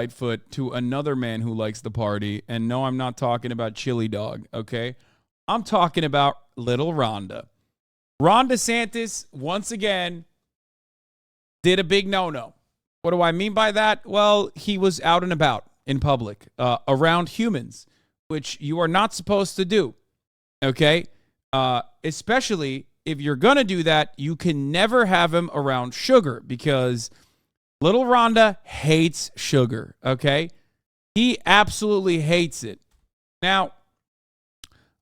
right foot to another man who likes the party. And no, I'm not talking about Chili Dog, okay? I'm talking about little Rhonda. Ron DeSantis, once again, did a big no-no. What do I mean by that? Well, he was out and about in public, around humans, which you are not supposed to do, okay? Especially if you're going to do that, you can never have him around sugar because little Rhonda hates sugar, okay? He absolutely hates it. Now,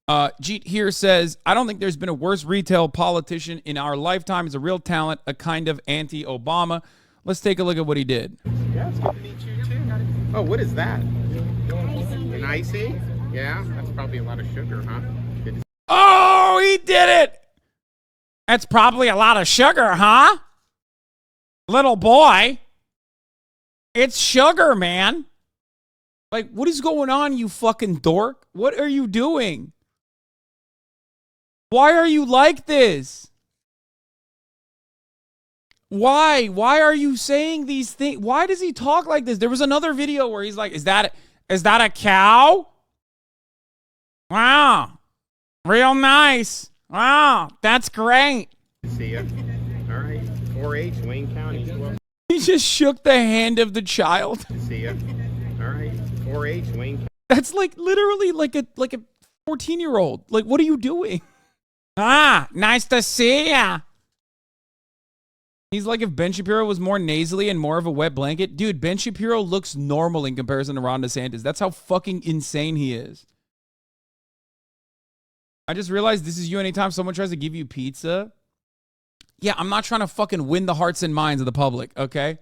Jeet here says, I don't think there's been a worse retail politician in our lifetime. He's a real talent, a kind of anti-Obama. Let's take a look at what he did. Yeah, it's good to meet you too. Oh, what is that? An icy? Yeah, that's probably a lot of sugar, huh? Oh, he did it! That's probably a lot of sugar, huh? Little boy. It's sugar, man. Like, what is going on, you fucking dork? What are you doing? Why are you like this? Why? Why are you saying these things? Why does he talk like this? There was another video where he's like, is that a cow? Wow. Real nice. Wow. That's great. See ya. All right. 4-H, Wayne County. He just shook the hand of the child. See ya. All right. 4-H, Wayne County. That's like literally like a 14-year-old. Like, what are you doing? Ah, nice to see ya. He's like if Ben Shapiro was more nasally and more of a wet blanket. Dude, Ben Shapiro looks normal in comparison to Ron DeSantis. That's how fucking insane he is. I just realized this is you anytime someone tries to give you pizza. Yeah, I'm not trying to fucking win the hearts and minds of the public, okay?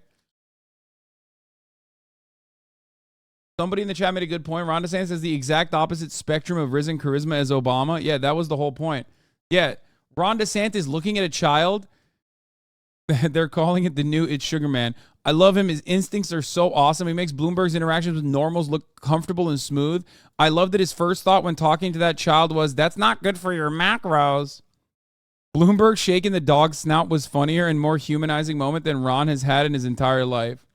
Somebody in the chat made a good point. Ron DeSantis has the exact opposite spectrum of risen charisma as Obama. Yeah, that was the whole point. Yeah, Ron DeSantis looking at a child. They're calling it the new It's Sugar Man. I love him. His instincts are so awesome. He makes Bloomberg's interactions with normals look comfortable and smooth. I love that his first thought when talking to that child was, that's not good for your macros. Bloomberg shaking the dog's snout was funnier and more humanizing moment than Ron has had in his entire life.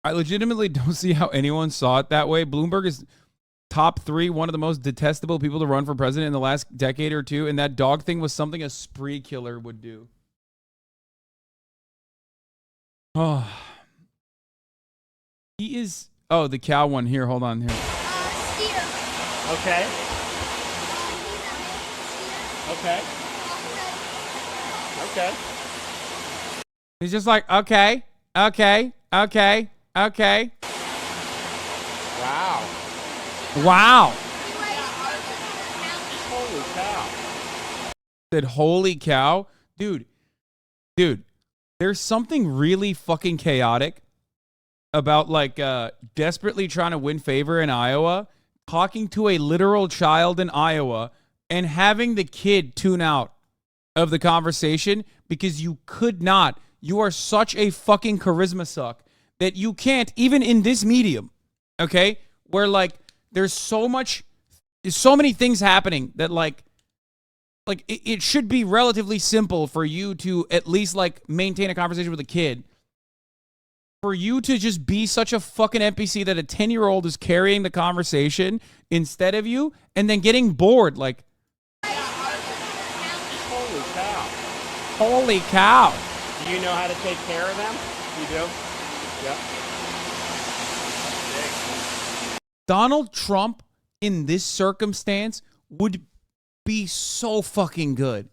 I legitimately don't see how anyone saw it that way. Bloomberg is top 3, one of the most detestable people to run for president in the last decade or two, and that dog thing was something a spree killer would do. Oh. He is... Oh, the cow one here. Hold on here. Steer. Okay. Okay. Okay. He's just like, okay, okay, okay, okay. Wow. Wow. Holy cow. Said, holy cow. Dude, there's something really fucking chaotic about like desperately trying to win favor in Iowa, talking to a literal child in Iowa and having the kid tune out of the conversation because you could not. You are such a fucking charisma suck that you can't, even in this medium, okay, where like there's so many things happening that like it should be relatively simple for you to at least like maintain a conversation with a kid. For you to just be such a fucking NPC that a 10-year-old is carrying the conversation instead of you and then getting bored like, Holy cow. holy cow. Do you know how to take care of them? You do? Yep. Donald Trump in this circumstance would be so fucking good.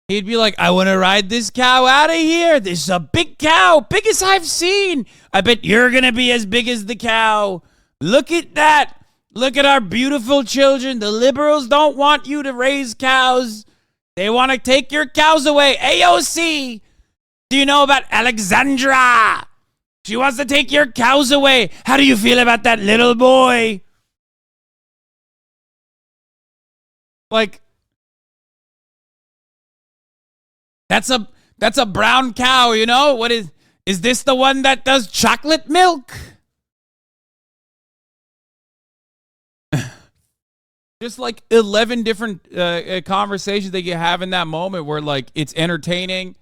He'd be like, I want to ride this cow out of here. This is a big cow, biggest I've seen. I bet you're going to be as big as the cow. Look at that. Look at our beautiful children. The liberals don't want you to raise cows. They want to take your cows away. AOC, do you know about Alexandra? She wants to take your cows away. How do you feel about that little boy? Like, that's a brown cow, you know? What is this the one that does chocolate milk? Just like 11 different conversations that you have in that moment where like it's entertaining.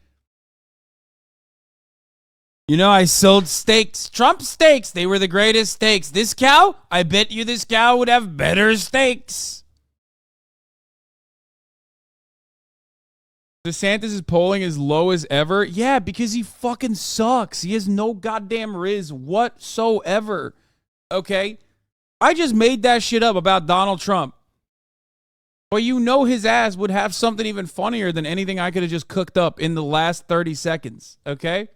You know, I sold steaks, Trump steaks. They were the greatest steaks. This cow, I bet you this cow would have better steaks. DeSantis is polling as low as ever. Yeah, because he fucking sucks. He has no goddamn riz whatsoever. Okay? I just made that shit up about Donald Trump. But you know his ass would have something even funnier than anything I could have just cooked up in the last 30 seconds. Okay?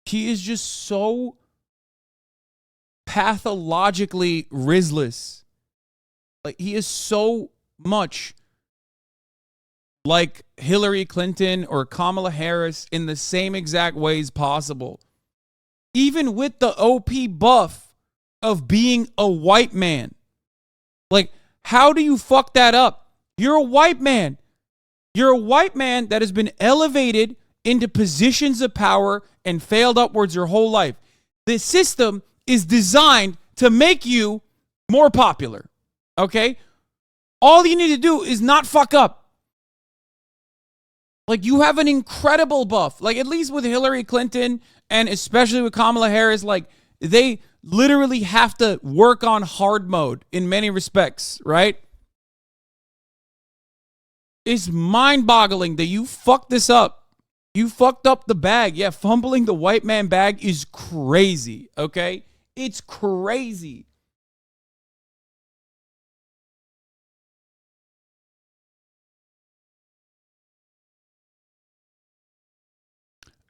He is just so pathologically rizless. Like, he is so much like Hillary Clinton or Kamala Harris in the same exact ways possible. Even with the OP buff of being a white man. Like, how do you fuck that up? You're a white man. You're a white man that has been elevated into positions of power and failed upwards your whole life. The system is designed to make you more popular. Okay? All you need to do is not fuck up. Like, you have an incredible buff. Like, at least with Hillary Clinton and especially with Kamala Harris, like, they literally have to work on hard mode in many respects, right? It's mind-boggling that you fucked this up. You fucked up the bag. Yeah, fumbling the white man bag is crazy, okay? It's crazy.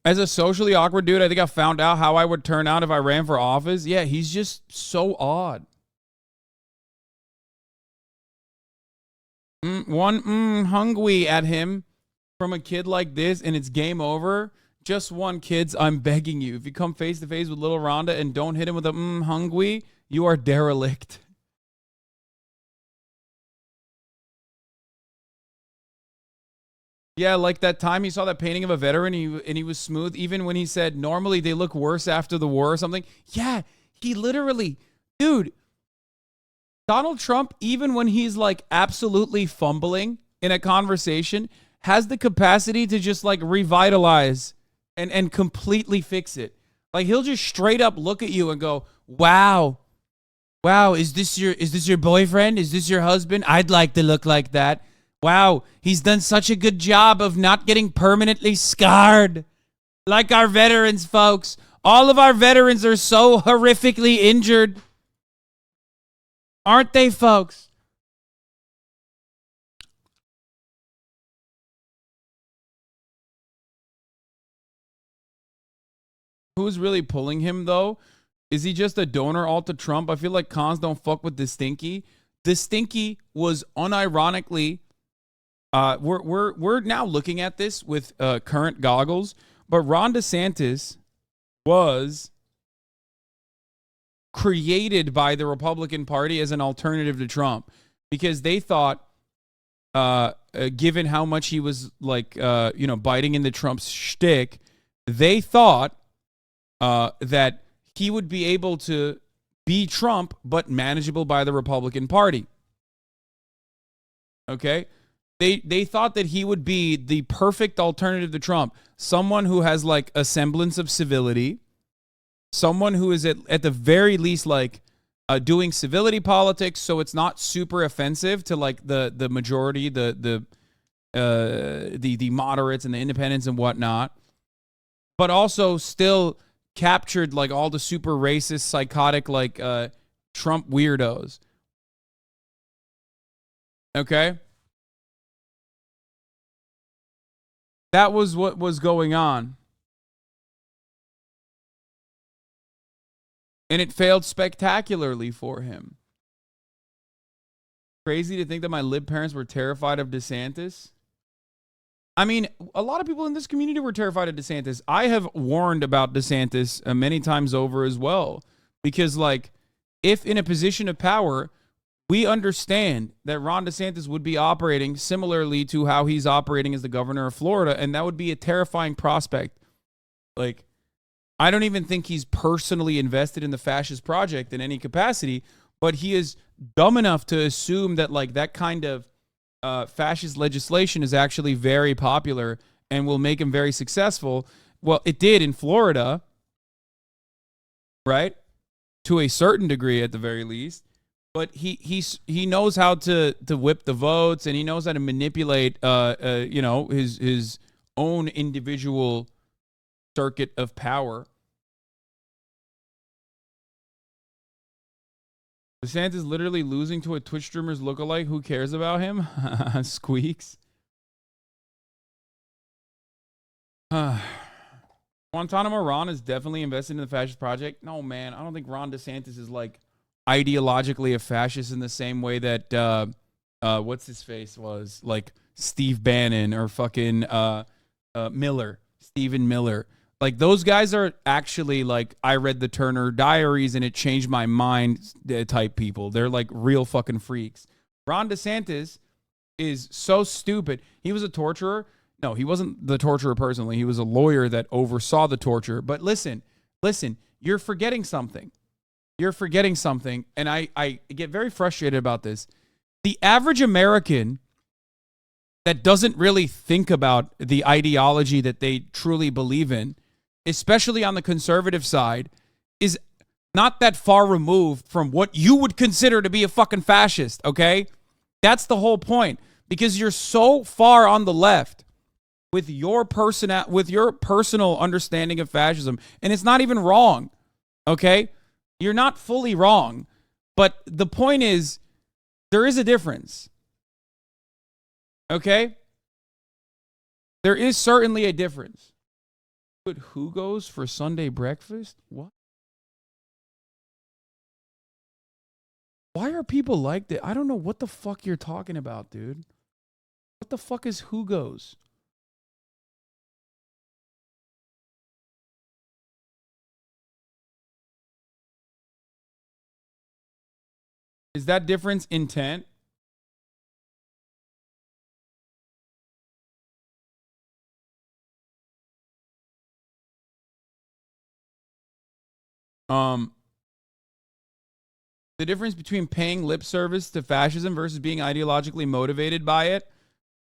As a socially awkward dude, I think I found out how I would turn out if I ran for office. Yeah, he's just so odd. Hungry at him from a kid like this, and it's game over. Just one, kids, I'm begging you. If you come face to face with little Rhonda and don't hit him with a hungry, you are derelict. Yeah, like that time he saw that painting of a veteran and he was smooth, even when he said normally they look worse after the war or something. Yeah, he literally, dude, Donald Trump, even when he's like absolutely fumbling in a conversation, has the capacity to just like revitalize and completely fix it. Like, he'll just straight up look at you and go, wow, is this your boyfriend? Is this your husband? I'd like to look like that. Wow, he's done such a good job of not getting permanently scarred. Like our veterans, folks. All of our veterans are so horrifically injured. Aren't they, folks? Who's really pulling him, though? Is he just a donor alt to Trump? I feel like cons don't fuck with the Stinky. The Stinky was unironically... we're now looking at this with current goggles, but Ron DeSantis was created by the Republican Party as an alternative to Trump because they thought, given how much he was like, biting into Trump's shtick, they thought that he would be able to be Trump, but manageable by the Republican Party. Okay? They thought that he would be the perfect alternative to Trump. Someone who has like a semblance of civility. Someone who is at the very least like doing civility politics, so it's not super offensive to like the majority, the moderates and the independents and whatnot. But also still captured like all the super racist, psychotic like Trump weirdos. Okay? That was what was going on. And it failed spectacularly for him. Crazy to think that my lib parents were terrified of DeSantis. I mean, a lot of people in this community were terrified of DeSantis. I have warned about DeSantis many times over as well. Because, like, if in a position of power, we understand that Ron DeSantis would be operating similarly to how he's operating as the governor of Florida, and that would be a terrifying prospect. Like, I don't even think he's personally invested in the fascist project in any capacity, but he is dumb enough to assume that like that kind of fascist legislation is actually very popular and will make him very successful. Well, it did in Florida, right? To a certain degree, at the very least. But he knows how to whip the votes, and he knows how to manipulate, his own individual circuit of power. DeSantis literally losing to a Twitch streamer's lookalike. Who cares about him? Squeaks. Guantanamo Ron is definitely invested in the fascist project. No, man, I don't think Ron DeSantis is like ideologically a fascist in the same way that what's his face was, like Steve Bannon or fucking Miller, Stephen Miller. Like those guys are actually like, I read the Turner Diaries and it changed my mind type people. They're like real fucking freaks. Ron DeSantis is so stupid. He was a torturer. No, he wasn't the torturer personally. He was a lawyer that oversaw the torture. But listen, you're forgetting something. You're forgetting something. And I get very frustrated about this. The average American that doesn't really think about the ideology that they truly believe in, especially on the conservative side, is not that far removed from what you would consider to be a fucking fascist, okay? That's the whole point. Because you're so far on the left with your personal understanding of fascism, and it's not even wrong, okay? You're not fully wrong, but the point is, there is a difference, okay? There is certainly a difference. But who goes for Sunday breakfast? What? Why are people like that? I don't know what the fuck you're talking about, dude. What the fuck is who goes? Is that difference intent? The difference between paying lip service to fascism versus being ideologically motivated by it.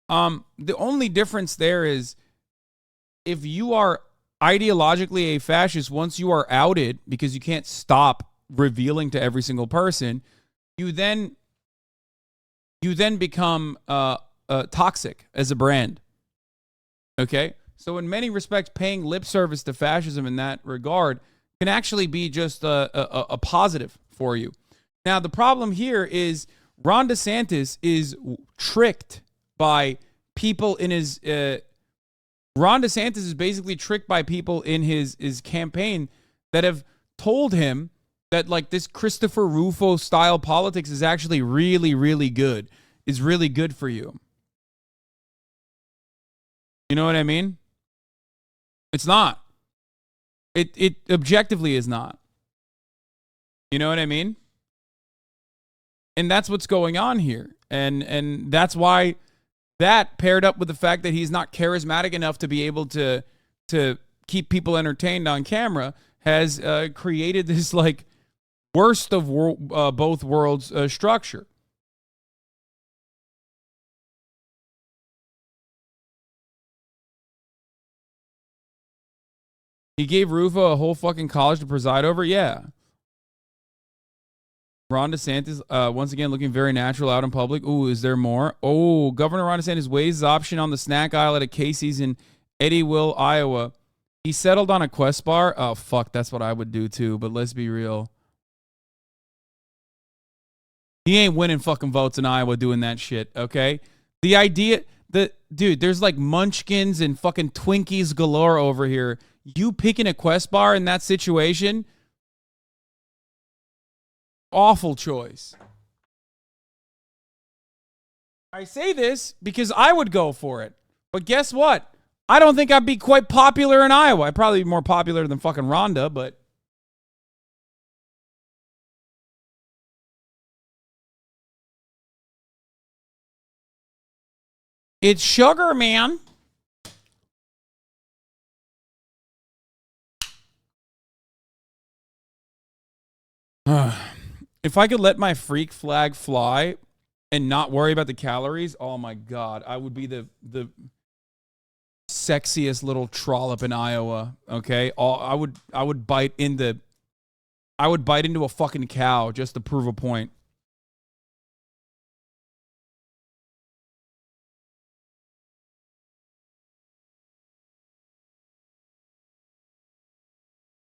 The only difference there is if you are ideologically a fascist, once you are outed because you can't stop revealing to every single person, you then become toxic as a brand. Okay? So in many respects, paying lip service to fascism in that regard can actually be just a positive for you. Now, the problem here is Ron DeSantis is tricked by people in his... Ron DeSantis is basically tricked by people in his campaign that have told him that like this Christopher Rufo style politics is actually really, really good. Is really good for you. You know what I mean? It's not. It objectively is not. You know what I mean? And that's what's going on here. And that's why that paired up with the fact that he's not charismatic enough to be able to keep people entertained on camera has created this like worst of both worlds structure. He gave Rufo a whole fucking college to preside over? Yeah. Ron DeSantis, once again, looking very natural out in public. Ooh, is there more? Oh, Governor Ron DeSantis weighs his option on the snack aisle at a Casey's in Eddyville, Iowa. He settled on a Quest bar. Oh, fuck, that's what I would do too, but let's be real. He ain't winning fucking votes in Iowa doing that shit, okay? The idea that, dude, there's like munchkins and fucking Twinkies galore over here. You picking a Quest bar in that situation? Awful choice. I say this because I would go for it. But guess what? I don't think I'd be quite popular in Iowa. I'd probably be more popular than fucking Rhonda, but... It's sugar, man. If I could let my freak flag fly and not worry about the calories, oh my God, I would be the sexiest little trollop in Iowa. Okay, I would bite into a fucking cow just to prove a point.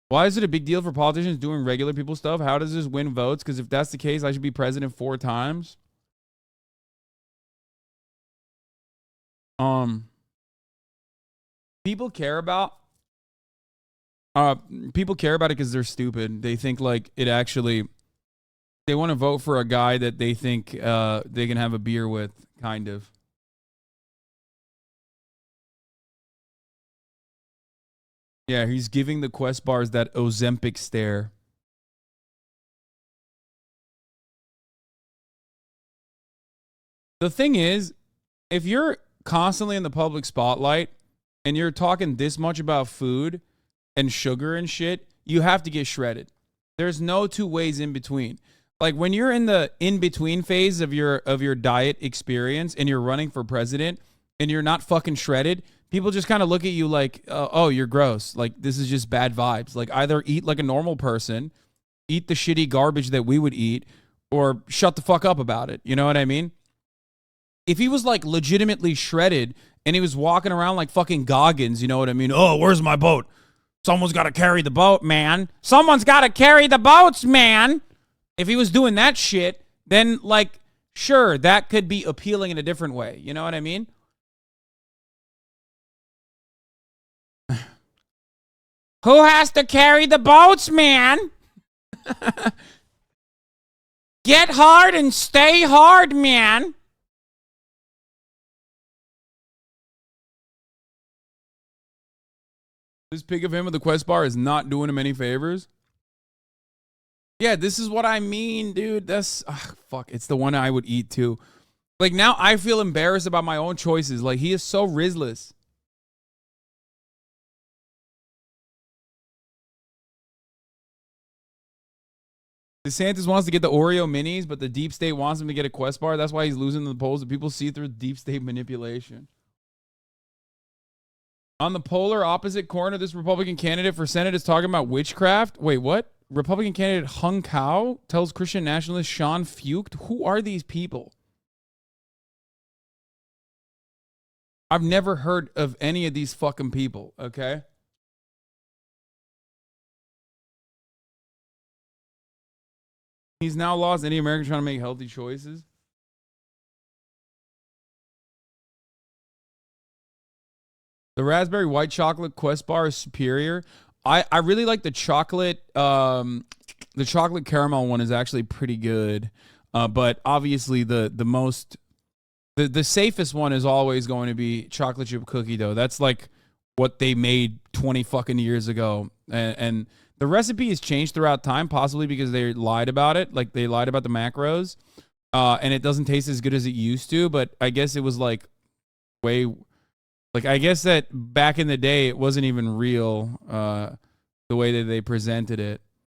Why is it a big deal for politicians doing regular people stuff? How does this win votes? Because if that's the case, I should be president 4 times. People care about it because they're stupid. They think like it actually. They want to vote for a guy that they think they can have a beer with, kind of. Yeah, he's giving the quest bars that Ozempic stare. The thing is, if you're constantly in the public spotlight and you're talking this much about food and sugar and shit, you have to get shredded. There's no two ways in between. Like when you're in the in-between phase of your diet experience and you're running for president and you're not fucking shredded, people just kind of look at you like, oh, you're gross. Like, this is just bad vibes. Like, either eat like a normal person, eat the shitty garbage that we would eat, or shut the fuck up about it. You know what I mean? If he was, like, legitimately shredded and he was walking around like fucking Goggins, you know what I mean? Oh, where's my boat? Someone's got to carry the boat, man. Someone's got to carry the boats, man. If he was doing that shit, then, like, sure, that could be appealing in a different way. You know what I mean? Who has to carry the boats, man? Get hard and stay hard, man. This pic of him with the quest bar is not doing him any favors. Yeah, this is what I mean, dude. That's fuck. It's the one I would eat too. Like now I feel embarrassed about my own choices. Like he is so Rizless. DeSantis wants to get the Oreo minis, but the deep state wants him to get a quest bar. That's why he's losing the polls. And people see through deep state manipulation. On the polar opposite corner, this Republican candidate for Senate is talking about witchcraft. Wait, what? Republican candidate Hung Kao tells Christian nationalist Sean Fucht. Who are these people? I've never heard of any of these fucking people, okay? He's now lost any American trying to make healthy choices. The raspberry white chocolate quest bar is superior. I really like the chocolate caramel one is actually pretty good. But obviously the safest one is always going to be chocolate chip cookie dough. That's like what they made 20 fucking years ago. And the recipe has changed throughout time, possibly because they lied about it. Like they lied about the macros. And it doesn't taste as good as it used to, but I guess it was like I guess that back in the day, it wasn't even real the way that they presented it.